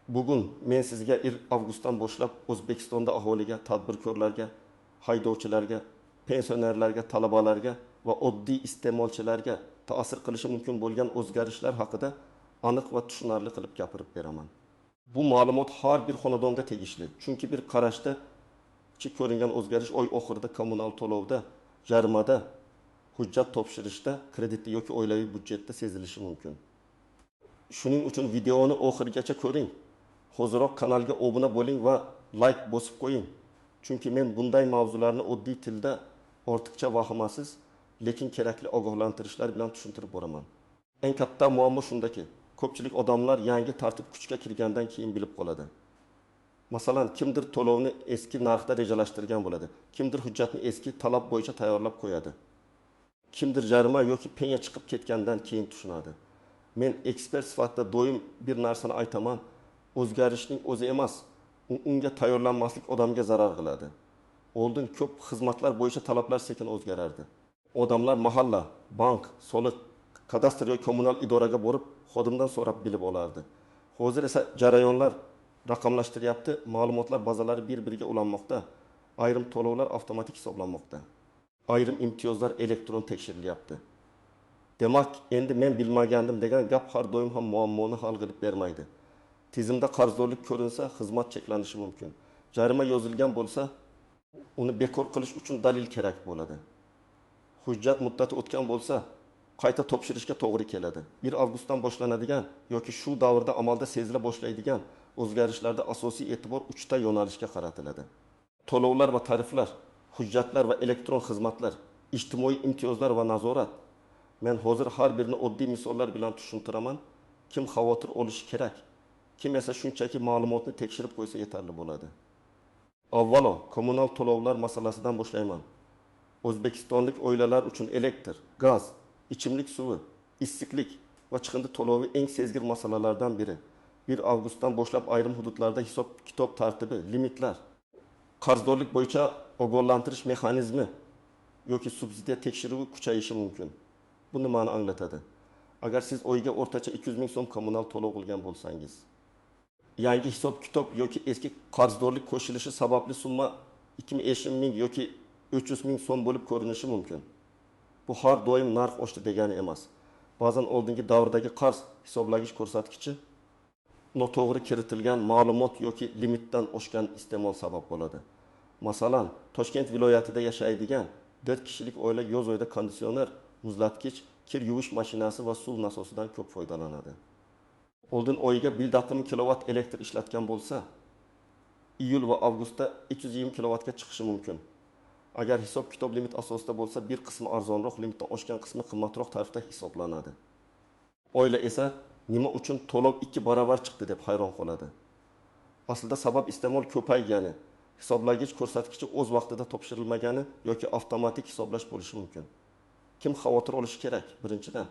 Bugun men sizga 1 avgustdan boshlab O'zbekistonda aholiga, tadbirkorlarga, haydovchilarga, pensionerlarga, talabalarga va oddiy iste'molchilarga ta'sir qilishi mumkin bo'lgan o'zgarishlar haqida aniq va tushunarli qilib gapirib beraman. Bu ma'lumot har bir xonadonga tegishli. Chunki bir qarashda ko'ringan o'zgarish oy oxirida kommunal to'lovda, jarimada, hujjat topshirishda, kreditda yoki oilaviy budjetda sezilishi mumkin. Shuning uchun videoni oxirigacha ko'ring. Hoziroq kanalga obuna bo'ling va like bosib qo'ying. Chunki men bunday mavzularni oddiy tilda ortiqcha vahimasiz, lekin kerakli ogohlantirishlar bilan tushuntirib boraman. Eng katta muammo shundaki, ko'pchilik odamlar yangi tartib kuchga kirgandan keyin bilib qoladi. Masalan, kimdir to'lovni eski narxda rejalashtirgan bo'ladi. Kimdir hujjatni eski talab bo'yicha tayyorlab qo'yadi. Kimdir jarima yoki penya chiqib ketgandan keyin tushunadi. Men ekspert sifatida doim bir narsani aytaman. O'zgarishning o'zi emas, unga tayyorlanmaslik odamga zarar qiladi. Oldin ko'p xizmatlar bo'yicha talablar sekin o'zgarardi. Odamlar mahalla, bank, soliq, kadastr yoki kommunal idoraga borib, xodimdan so'rab bilib olardi. Hozir esa jarayonlar raqamlashtiryapti, ma'lumotlar bazalari bir-biriga ulanmoqda, ayrim to'lovlar avtomatik hisoblanmoqda. Ayrim imtiyozlar elektron tekshirilyapti. Demak, endi men bilmagandim degan gap har doim ham muammoni hal qilib bermaydi. Tizimda qarzdorlik ko'rinsa, xizmat cheklanishi mumkin. Jarima yozilgan bo'lsa, uni bekor qilish uchun dalil kerak bo'ladi. Hujjat muddati o'tgan bo'lsa, qayta topshirishga to'g'ri keladi. 1 avgustdan boshlanadigan yoki shu davrda amalda sezila boshlaydigan o'zgarishlarda asosiy e'tibor 3 ta yo'nalishga qaratiladi. To'lovlar va tariflar, hujjatlar va elektron xizmatlar, ijtimoiy imtiyozlar va nazorat. Men hozir har birini oddiy misollar bilan tushuntiraman. Kim xavotir olishi kerak? Kim esa shunchaki ma'lumotni tekshirib qo'ysa yetarli bo'ladi. Avvalo, kommunal to'lovlar masalasidan boshlayman. O'zbekistonlik oilalar uchun elektr, gaz, ichimlik suvi, issiqlik va chiqindi to'lovi eng sezgir masalalardan biri. 1 avgustdan boshlab ayrim hududlarda hisob-kitob tartibi, limitlar, qarzdorlik bo'yicha ogohlantirish mexanizmi yoki subsidiya tekshiruvi kuchayishi mumkin. Bu nimani anglatadi? Agar siz oyiga o'rtacha 200 ming so'm kommunal to'lov qilgan bo'lsangiz, yangi hisob-kitob yoki eski qarzdorlik qo'shilishi sababli summa 250 ming yoki 300 ming so'm bo'lib ko'rinishi mumkin. Bu har doim narx oshdi degani emas. Ba'zan oldingi davrdagi qarz hisoblagich ko'rsatkichi noto'g'ri kiritilgan ma'lumot yoki limitdan oshgan iste'mol sabab bo'ladi. Masalan, Toshkent viloyatida yashaydigan 4 kishilik oila yoz oyida konditsioner, muzlatkich, kir yuvish mashinasi va suv nasosidan ko'p foydalanadi. Oldin oyiga 1.1 kilovat elektr ishlatgan bo'lsa, iyul va avgustda 220 kilovatga chiqishi mumkin. Agar hisob-kitob limit asosida bo'lsa, bir qismi arzonroq, limitdan oshgan qismi qimmatroq tarifda hisoblanadi. Oila esa nima uchun to'lov 2 barobar chiqdi deb hayron qoladi. Aslida sabab iste'mol ko'paygani, hisoblagich ko'rsatkichi o'z vaqtida topshirilmagani yoki avtomatik hisoblash bo'lishi mumkin. Kim xavotir olishi kerak? Birinchidan,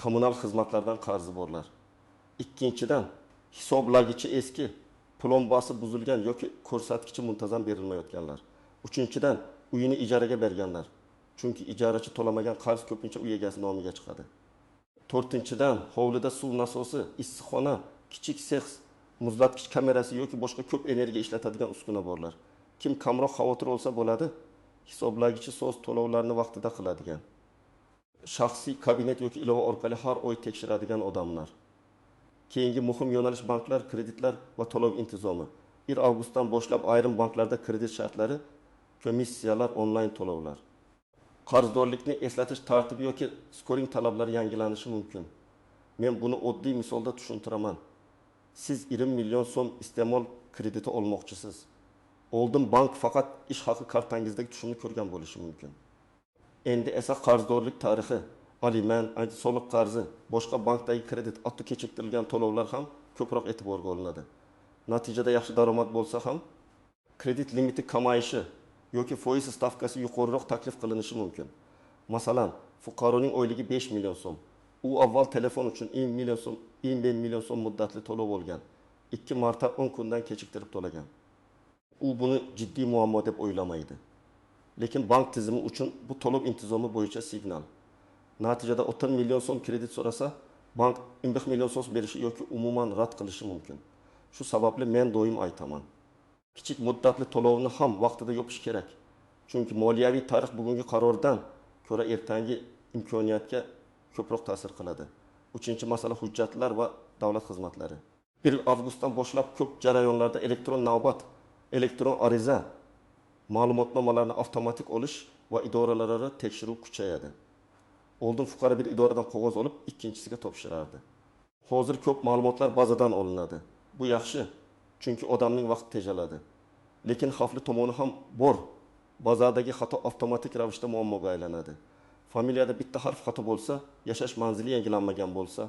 kommunal xizmatlardan qarzi borlar. Ikkinchidan, hisoblagichi eski, plombasi buzilgan yoki ko'rsatkichi muntazam berilmayotganlar. Uchinchidan, uyini ijaraga berganlar. Chunki ijarachi to'lamagan qarz ko'pincha uy egasi nomiga chiqadi. To'rtinchidan, hovlida suv nasosi, issiqxona, kichik sex, muzlatkich kamerasi yoki boshqa ko'p energiya ishlatadigan uskuna borlar. Kim kamroq xavotir olsa bo'ladi? Hisoblagichi so'z to'lovlarni vaqtida qiladigan. Shaxsiy kabinet yoki ilova orqali har oy tekshiradigan odamlar. Keyingi muhim yo'nalish banklar, kreditlar va to'lov intizomi. 1 avgustdan boshlab ayrim banklarda kredit shartlari, komissiyalar, onlayn to'lovlar. Qarzdorlikni eslatish tartibi yoki skoring talablari yangilanishi mumkin. Men buni oddiy misolda tushuntiraman. Siz 20 million so'm iste'mol krediti olmoqchisiz. Oldin bank faqat ish haqi kartangizdagi tushumni ko'rgan bo'lishi mumkin. Endi esa qarzdorlik tarixi, aliment, soliq qarzi, boshqa bankdagi kredit, hatto kechiktirilgan to'lovlar ham ko'proq e'tiborga olinadi. Natijada yaxshi daromad bo'lsa ham, kredit limiti kamayishi yoki foiz stavkasi yuqoriroq taklif qilinishi mumkin. Masalan, fuqaroning oyligi 5 million so'm. U avval telefon uchun 1 million so'm muddatli to'lov olgan. 2 marta 10 kundan kechiktirib to'lagan. U buni jiddiy muammo deb o'ylamaydi. Lekin bank tizimi uchun bu to'lov intizomi bo'yicha signal. Natijada 30 million so'm kredit so'rasa, bank 20 million so'm berishi yoki umuman rad qilishi mumkin. Shu sababli men doim aytaman. Kichik muddatli to'lovni ham vaqtida yopish kerak. Chunki moliyaviy tarix bugungi qarordan ko'ra ertangi imkoniyatga ko'proq ta'sir qiladi. 3-masala hujjatlar va davlat xizmatlari. 1 avgustdan boshlab ko'p jarayonlarda elektron navbat, elektron ariza, ma'lumotnomalarni avtomatik olish va idoralararo tekshiruv kuchayadi. Oldin fuqaro bir idoradan qog'oz olib, ikkinchisiga topshirardi. Hozir ko'p ma'lumotlar bazadan olinadi. Bu yaxshi, chunki odamning vaqti tejaladi. Lekin xavfli tomoni ham bor. Bazadagi xato avtomatik ravishda muammoga aylanadi. Familiyada bitta harf xato bo'lsa, yashash manzili yangilanmagan bo'lsa,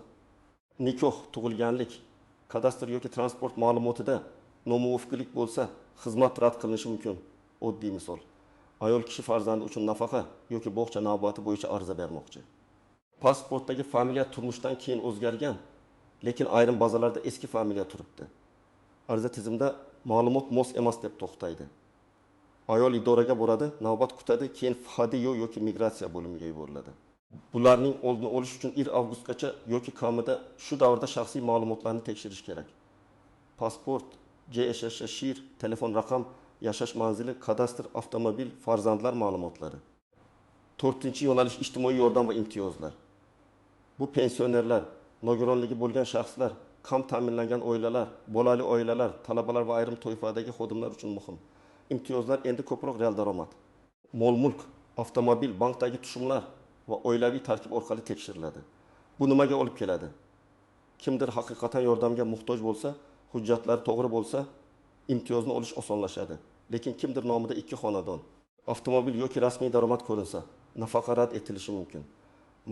nikoh, tug'ilganlik, kadastr yoki transport ma'lumotida nomuvofiqlik bo'lsa, xizmat rad qilinishi mumkin. Oddiy misol. Ayol kishi farzandi uchun nafaqa yoki bog'cha navbati bo'yicha ariza bermoqchi. Pasportdagi familiya turmushdan keyin o'zgargan, lekin ayrim bazalarda eski familiya turibdi. Ariza tizimda ma'lumot mos emas deb to'xtaydi. Ayol idoraga boradi, navbat kutadi, keyin FHDYO yoki migratsiya bo'limiga yuboriladi. Bularning oldini olish uchun 1 avgustgacha yoki kamida shu davrda shaxsiy ma'lumotlarni tekshirish kerak. Pasport, JSHS, shir, telefon raqam, yashash manzili, kadastr, avtomobil, farzandlar ma'lumotlari. 4-yo'nalish ijtimoiy yordam va imtiyozlar. Bu pensionerlar, nogironligi bo'lgan shaxslar, kam ta'minlangan oilalar, bolali oilalar, talabalar va ayrim toifadagi xodimlar uchun muhim. Imtiyozlar endi ko'proq real daromad. Mol-mulk, avtomobil, bankdagi tushumlar va oilaviy tarkib orqali tekshiriladi. Bu nimaga olib keladi? Kimdir haqiqatan yordamga muhtoj bo'lsa, hujjatlari to'g'ri bo'lsa, imtiyozni olish osonlashadi. Lekin kimdir nomida 2 xonadon, avtomobil yoki rasmiy daromad ko'rinsa, nafaqa rad etilishi mumkin.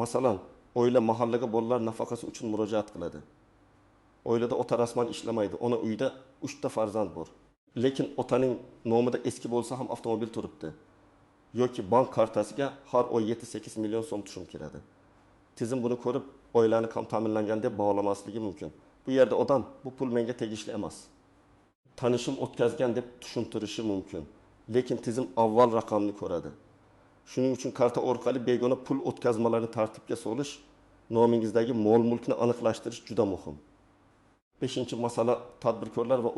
Masalan, oila mahallaga bolalar nafaqasi uchun murojaat qiladi. Oilada ota rasman ishlamaydi, ona uyda 3 ta farzand bor. Lekin otaning nomida eski bo'lsa ham avtomobil turibdi. Yoki bank kartasiga har oy 7-8 million so'm tushum kiradi. Tizim buni ko'rib, oilani kam ta'minlangan deb baholamasligi mumkin. Bu yerda odam bu pul menga tegishli emas, tanishim o'tkazgan deb tushuntirishi mumkin. Lekin tizim avval raqamni ko'radi. Shuning uchun karta orqali begona pul o'tkazmalarini tartibga solish, nomingizdagi mol-mulkni aniqlashtirish juda muhim. 5-masala tadbirkorlar va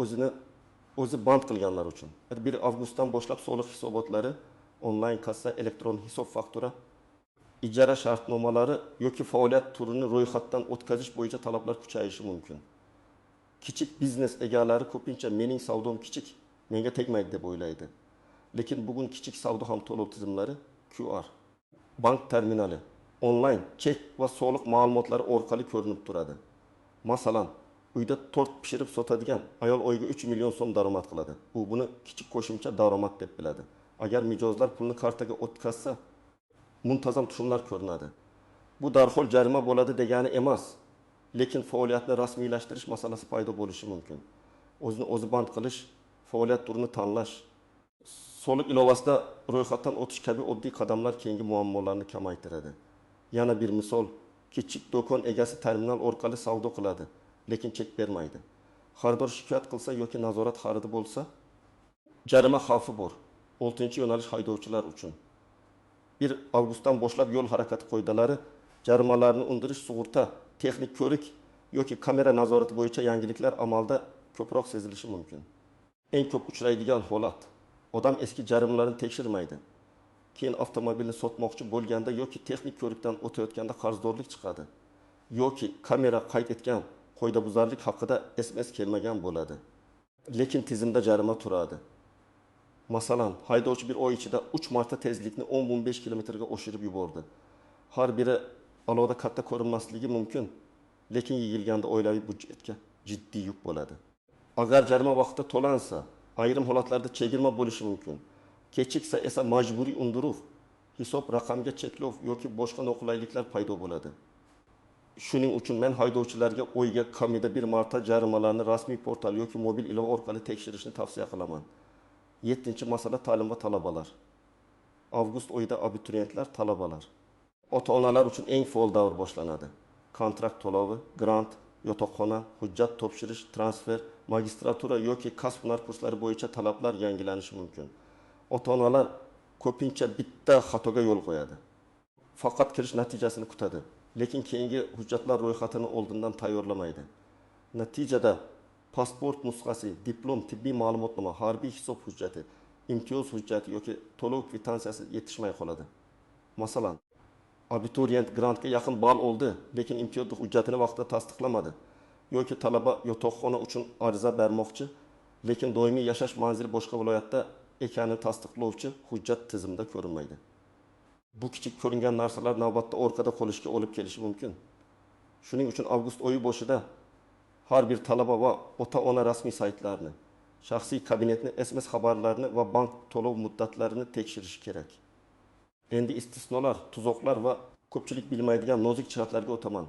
o'zi band qilganlar uchun. 1 avgustdan boshlab soliq hisobotlari, onlayn kassa, elektron hisob faktura, ijara shartnomalari yoki faoliyat turini ro'yxatdan o'tkazish bo'yicha talablar kuchayishi mumkin. Kichik biznes egalari ko'pincha mening savdom kichik, menga tegmaydi deb o'ylaydi. Lekin bugun kichik savdo ham to'lov tizimlari QR, bank terminali, onlayn chek va soliq ma'lumotlari orqali ko'rinib turadi. Masalan, uyda tort pishirib sotadigan ayol oyiga 3 million so'm daromad qiladi. U buni kichik qo'shimcha daromad deb biladi. Agar mijozlar pulni kartaga o'tkazsa, muntazam tushumlar ko'rinadi. Bu darhol jarima bo'ladi degani emas, lekin faoliyatni rasmiylashtirish masalasi paydo bo'lishi mumkin. O'zini o'zi band qilish, faoliyat turini tanlash, soliq ilovasida ro'yxatdan o'tish kabi oddiy qadamlar keyingi muammolarni kamaytiradi. Yana bir misol, kichik do'kon egasi terminal orqali savdo qiladi, lekin chek bermaydi. Xaridor shikoyat qilsa yoki nazorat xaridi bo'lsa, jarima xavfi bor. 6-yo'nalish haydovchilar uchun. 1 avgustdan boshlab yo'l harakati qoidalari, jarimalarni undirish, sug'urta, texnik ko'rik yoki kamera nazorati bo'yicha yangiliklar amalda ko'proq sezilishi mumkin. Eng ko'p uchraydigan holat, odam eski jarimalarni tekshirmaydi. Keyin avtomobilni sotmoqchi bo'lganda yoki texnik ko'rikdan o'tayotganda qarzdorlik chiqadi. Yoki kamera qayd etgan qoidabuzarlik haqida SMS kelmagan bo'ladi. Lekin tizimda jarima turadi. Masalan, haydovchi bir oy ichida 3 marta tezlikni 10-15 kilometrga oshirib yubordi. Har biri alohida katta ko'rinmasligi mumkin, lekin yig'ilganda oilaviy budjetga jiddiy yuk bo'ladi. Agar jarima vaqtida to'lansa, ayrim holatlarda chegirma bo'lishi mumkin. Kechiksa esa majburiy undiruv, hisob raqamga cheklov yoki boshqa noqulayliklar paydo bo'ladi. Shuning uchun men haydovchilarga oyga kamida 1 marta jarimalarni rasmiy portal yoki mobil ilova orqali tekshirishni tavsiya qilaman. 7-masala ta'lim va talabalar. Avgust oyida abituriyentlar, talabalar. Ota-onalar uchun eng faol davr boshlanadi. Kontrakt to'lovi, grant, yotoqxona, hujjat topshirish, transfer, magistratura yoki kasb-hunar kurslari bo'yicha talablar yangilanishi mumkin. Ota-onalar ko'pincha bitta xatoga yo'l qo'yadi. Faqat kirish natijasini kutadi, lekin keyingi hujjatlar ro'yxatini oldindan tayyorlamaydi. Natijada pasport nusxasi, diplom, tibbiy ma'lumotnoma, harbiy hisob hujjati, imtiyoz hujjati yoki to'lov kvitantsiyasi yetishmay qoladi. Masalan, abituriyent grantga yaqin ball oldi, lekin imtiyoz hujjatini vaqtida tasdiqlamadi. Yoki talaba yotoqxona uchun ariza bermoqchi, lekin doimiy yashash manzili boshqa viloyatda ekanini tasdiqlovchi hujjat tizimda ko'rinmaydi. Bu kichik ko'ringan narsalar navbatda orqada qolishga olib kelishi mumkin. Shuning uchun avgust oyi boshida har bir talaba va ota-ona rasmiy saytlarini, shaxsiy kabinetni, SMS xabarlarini va bank to'lov muddatlarini tekshirish kerak. Endi istisnolar, tuzoqlar va ko'pchilik bilmaydigan nozik jihatlarga o'taman.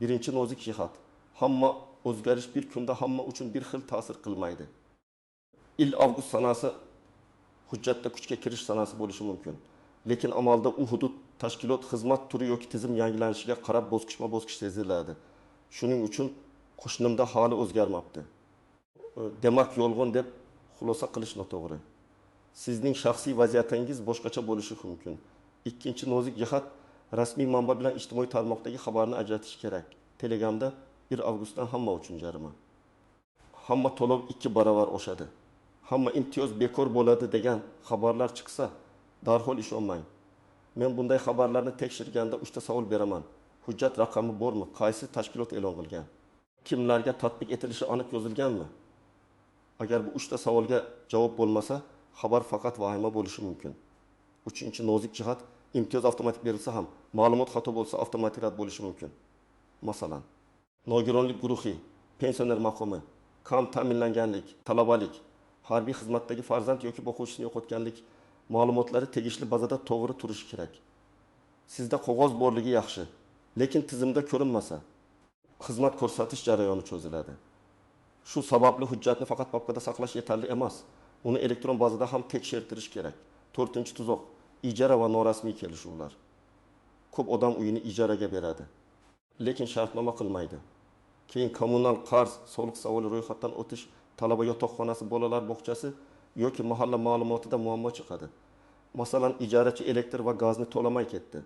Birinchi nozik jihat: hamma o'zgarish bir kunda hamma uchun bir xil ta'sir qilmaydi. Avgust sanasi hujjatda kuchga kirish sanasi bo'lishi mumkin. Lekin amalda u hudud, tashkilot, xizmat turi yoki tizim yangilanishiga qarab bosqichma-bosqich seziladi. Shuning uchun qo'shnimda hali o'zgarmabdi. Demak, yolg'on deb xulosa qilish noto'g'ri. Sizning shaxsiy vaziyatingiz boshqacha bo'lishi mumkin. Ikkinchi nozik jihat: rasmiy manba bilan ijtimoiy tarmoqdagi xabarni ajratish kerak. Telegramda 1 avgustdan hamma uchun jarima. Hamma to'lov 2 barobar oshadi. Hamma imtiyoz bekor bo'ladi degan xabarlar chiqsa, darhol ishonmang. Men bunday xabarlarni tekshirganda 3 ta savol beraman. Hujjat raqami bormi? Qaysi tashkilot e'lon qilgan? Kimlarga tatbiq etilishi aniq yozilganmi? Agar bu 3 ta savolga javob bo'lmasa, xabar faqat vahima bo'lishi mumkin. Uchinchi nozik jihat: imtiyoz avtomatik berilsa ham, ma'lumot xato bo'lsa avtomatik rad bo'lishi mumkin. Masalan, nogironlik guruhi, pensioner maqomi, kam ta'minlanganlik, talabalik, harbiy xizmatdagi farzand yoki boquvchisini yo'qotganlik ma'lumotlari tegishli bazada to'g'ri turishi kerak. Sizda qog'oz borligi yaxshi, lekin tizimda ko'rinmasa, xizmat ko'rsatish jarayoni cho'ziladi. Shu sababli hujjatni faqat papkada saqlash yetarli emas, uni elektron bazada ham tekshirtirish kerak. 4-tuzoq: ijara va norasmiy kelishuvlar. Ko'p odam uyini ijaraga beradi, lekin shartnoma qilmaydi. Keyin kommunal qarz, soliq savoli ro'yxatdan o'tish, talaba yotoqxonasi, bolalar bog'chasi yoki mahalla ma'lumotida muammo chiqadi. Masalan, ijarachi elektr va gazni to'lamay ketdi.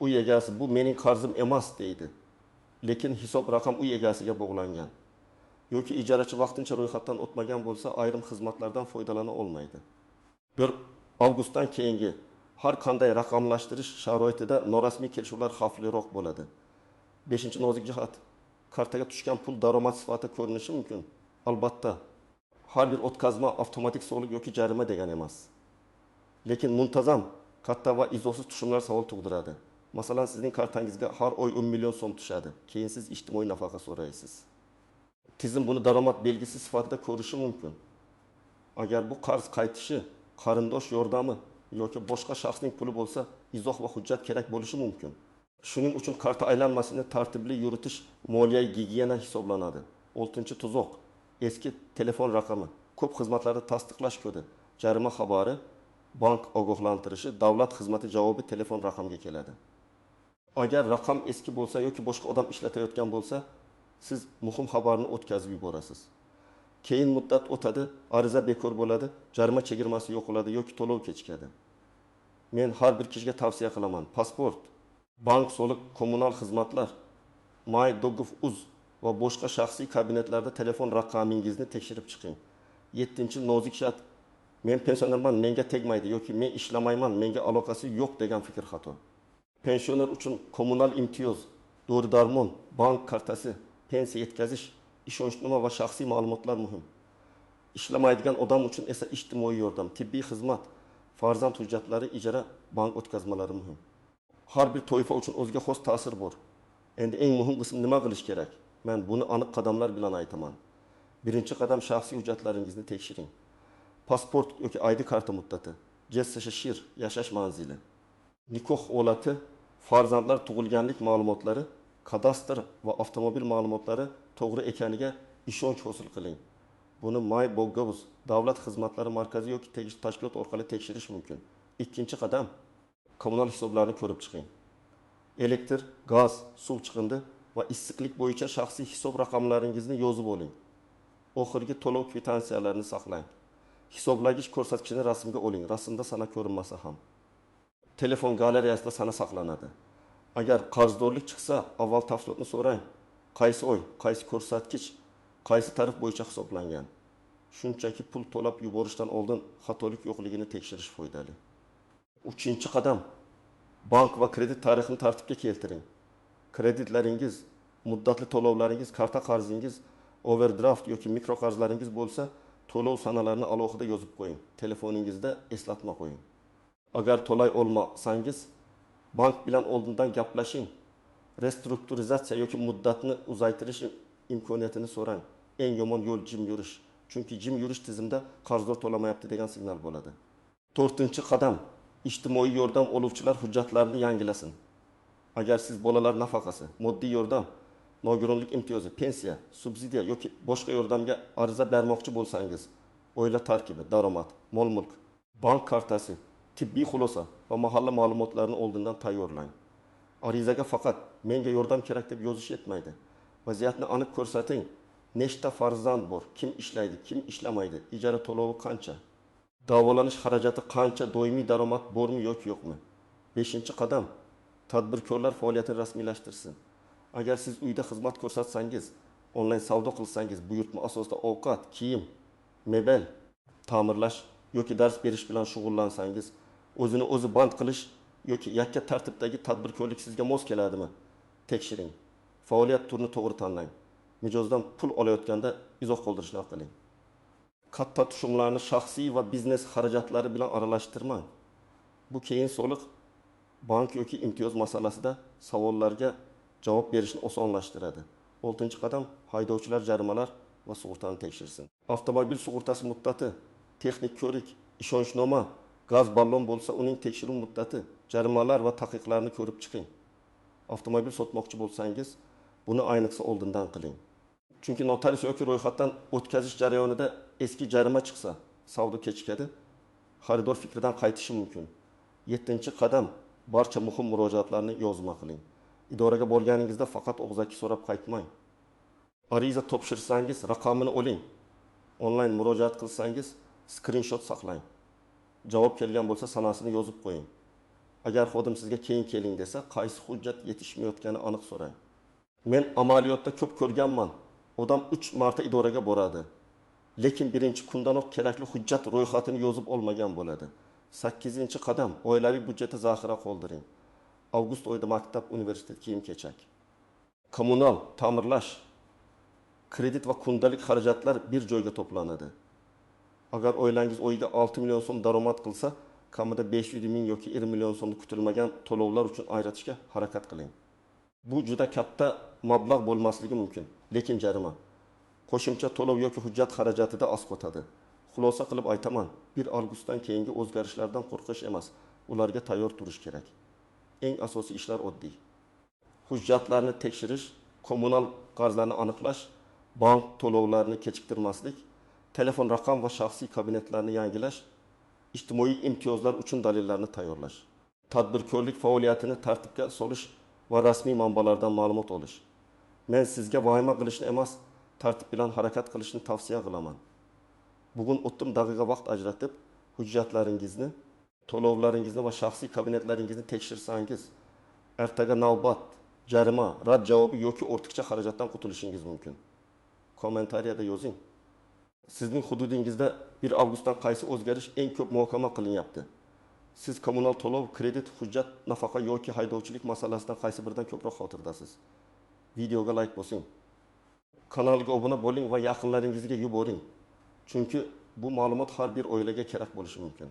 Uy egasi bu mening qarzim emas deydi, lekin hisob raqam uy egasiga bog'langan. Yoki ijarachi vaqtincha ro'yxatdan o'tmagan bo'lsa, ayrim xizmatlardan foydalana olmaydi. 1 avgustdan keyingi har qanday raqamlashtirish sharoitida norasmiy kelishuvlar xavfliroq bo'ladi. 5-nozik jihat: kartaga tushgan pul daromad sifatida ko'rinishi mumkin. Albatta, har bir o'tkazma avtomatik soliq yoki jarima degan emas. Lekin muntazam, katta va izohsiz tushumlar savol tug'diradi. Masalan, sizning kartangizga har oy 10 million so'm tushadi. Keyin siz ijtimoiy nafaqa so'raysiz. Tizim buni daromad belgisi sifatida ko'rishi mumkin. Agar bu qarz qaytishi, qarindosh yordami yoki boshqa shaxsning puli bo'lsa, izoh va hujjat kerak bo'lishi mumkin. Shuning uchun karta aylanmasini tartibli yuritish moliyaviy gigiyena hisoblanadi. 6-tuzoq: eski telefon raqami, ko'p xizmatlarni tasdiqlash kodi, jarima xabari, bank ogohlantirishi, davlat xizmati javobi telefon raqamga keladi. Agar raqam eski bo'lsa yoki boshqa odam ishlatayotgan bo'lsa, siz muhim xabarni o'tkazib yuborasiz. Keyin muddat o'tadi, ariza bekor bo'ladi, jarima chegirmasi yo'qoladi yoki to'lov kechikadi. Men har bir kishiga tavsiya qilaman: pasport, bank, soliq, kommunal xizmatlar, my.gov.uz va boshqa shaxsiy kabinetlarda telefon raqamingizni tekshirib chiqing. 7-nozik jihat: men pensionerman, menga tegmaydi yoki men ishlamayman, menga aloqasi yo'q degan fikr xato. Pensioner uchun kommunal imtiyoz, dori-darmon, bank kartasi, pensiya yetkazish, ishonchnoma va shaxsiy ma'lumotlar muhim. Ishlamaydigan odam uchun esa ijtimoiy yordam, tibbiy xizmat, farzand hujjatlari, ijara, bank o'tkazmalari muhim. Har bir toifa uchun o'ziga xos ta'sir bor. Endi eng muhim qism nima qilish kerak? Men buni aniq qadamlar bilan aytaman. Birinchi qadam: shaxsiy hujjatlaringizni tekshiring. Pasport yoki ID karta muddati, JSSHIR yashash manzili, nikoh holati, farzandlar tug'ilganlik ma'lumotlari, kadastr va avtomobil ma'lumotlari to'g'ri ekaniga ishonch hosil qiling. Buni my.gov, davlat xizmatlari markazi yoki tegishli tashkilot orqali tekshirish mumkin. Ikkinchi qadam: kommunal hisoblarni ko'rib chiqing. Elektr, gaz, suv chiqindi va issiqlik bo'yicha shaxsiy hisob raqamlaringizni yozib oling. Oxirgi to'lov kvitantsiyalarini saqlang. Hisoblagich ko'rsatkichini rasmga oling, rasmda sana ko'rinmasa ham. Telefon galereyasida sana saqlanadi. Agar qarzdorlik chiqsa, avval tafsilotni so'rang. Qaysi oy, qaysi ko'rsatkich, qaysi tarif bo'yicha hisoblangan? Shunchaki pul to'lab yuborishdan oldin xatolik yo'qligini tekshirish foydali. 3-qadam, bank va kredit tarixini tartibga keltiring. Kreditlaringiz, muddatli to'lovlaringiz, karta qarzingiz, overdraft yoki mikro qarzlaringiz bo'lsa, to'lov sanalarini alohida yozib qo'ying. Telefoningizda eslatma qo'ying. Agar to'lay olmasangiz, bank bilan oldindan gaplashing. Restrukturizatsiya yoki muddatni uzaytirish imkoniyatini so'rang. Eng yomon yo'l jim yurish. Chunki jim yurish tizimda qarzdor to'lamayapti degan signal bo'ladi. 4-qadam, ijtimoiy yordam oluvchilar hujjatlarini yangilasin. Agar siz bolalar nafaqasi, moddiy yordam, nogironlik imtiyozi, pensiya, subsidiya yoki boshqa yordamga ariza bermoqchi bo'lsangiz, oila tarkibi, daromad, mol-mulk, bank kartasi, tibbiy xulosa va mahalla ma'lumotlarini oldindan tayyorlang. Arizaga faqat menga yordam kerak deb yozish yetmaydi. Vaziyatni aniq ko'rsating. Nechta farzand bor, kim ishlaydi, kim ishlamaydi, ijara to'lovi qancha, davolanish xarajati qancha, doimiy daromad bormi yoki yo'qmi? 5-qadam, tadbirkorlar faoliyatini rasmiylashtirsin. Agar siz uyda xizmat ko'rsatsangiz, onlayn savdo qilsangiz, buyurtma asosida ovqat, kiyim, mebel ta'mirlash yoki dars berish bilan shug'ullansangiz, o'zini o'zi band qilish yoki yakka tartibdagi tadbirkorlik sizga mos keladimi? Tekshiring. Faoliyat turini to'g'ri tanlang. Mijozdan pul olayotganda izoh qoldirishni qiling. Katta tushumlarni shaxsiy va biznes xarajatlari bilan aralashtirmang. Bu keyin soliq, bank yoki imtiyoz masalasida savollarga javob berishni osonlashtiradi. 6-qadam, haydovchilar jarimalar va sug'urtani tekshirsin. Avtomobil sug'urtasi muddati, texnik ko'rik, ishonchnoma, gaz ballon bo'lsa uning tekshiruv muddati, jarimalar va taqiqlarni ko'rib chiqing. Avtomobil sotmoqchi bo'lsangiz, buni ayniqsa oldindan qiling. Chunki notarius yoki ro'yxatdan o'tkazish jarayonida eski jarima chiqsa, savdo kechikadi, xaridor fikridan qaytishi mumkin. 7-qadam, barcha muhim murojaatlarni yozma qiling. Idoraga borganingizda faqat og'zaki so'rab qaytmang. Ariza topshirsangiz, raqamini oling. Onlayn murojaat qilsangiz, skrinshot saqlang. Javob kelgan bo'lsa, sanasini yozib qo'ying. Agar xodim sizga keyin keling desa, qaysi hujjat yetishmayotgani aniq so'rang. Men amaliyotda ko'p ko'rganman. Odam 3 marta idoraga boradi. Lekin birinchi kundanoq kerakli hujjat ro'yxatini yozib olmagan bo'ladi. 8-qadam, oilaviy budjetda zaxira qoldiring. Avgust oyida maktab, universitet kiyim-kechak. Kommunal, ta'mirlash, kredit va kundalik xarajatlar bir joyga to'planadi. Agar oilangiz oyiga 6 million so'm daromad qilsa, kamida 500 ming yoki 20 million so'mni kutilmagan to'lovlar uchun ajratishga harakat qiling. Bu juda katta mablag' bo'lmasligi mumkin, lekin jarima. Qo'shimcha to'lov yoki hujjat xarajatida asqotadi. Xulosa qilib aytaman, 1 avgustdan keyingi o'zgarishlardan qo'rqish emas, ularga tayyor turish kerak. Eng asosiy ishlar oddiy. Hujjatlarni tekshirish, kommunal qarzlarni aniqlash, bank to'lovlarini kechiktirmaslik, telefon raqam va shaxsiy kabinetlarni yangilash, ijtimoiy imtiyozlar uchun dalillarni tayyorlash, tadbirkorlik faoliyatini tartibga solish va rasmiy manbalardan ma'lumot olish. Men sizga vahima qilishni emas, tartib bilan harakat qilishni tavsiya qilaman. Bugun 30 daqiqa vaqt ajratib, hujjatlaringizni, to'lovlaringizni va shaxsiy kabinetlaringizni tekshirsangiz, ertaga navbat, jarima, rad javobi yoki ortiqcha xarajatdan qutulishingiz mumkin. Kommentariyada yozing. Sizning hududingizda 1 avgustdan qaysi o'zgarish eng ko'p muhokama qilinyapti? Siz kommunal to'lov, kredit, hujjat, nafaqa yoki haydovchilik masalasidan qaysi biridan ko'proq xotirdasiz? Videoga like bosing. Kanalga obuna bo'ling va yaqinlaringizga yuboring. Chunki bu ma'lumot har bir oilaga kerak bo'lishi mumkin.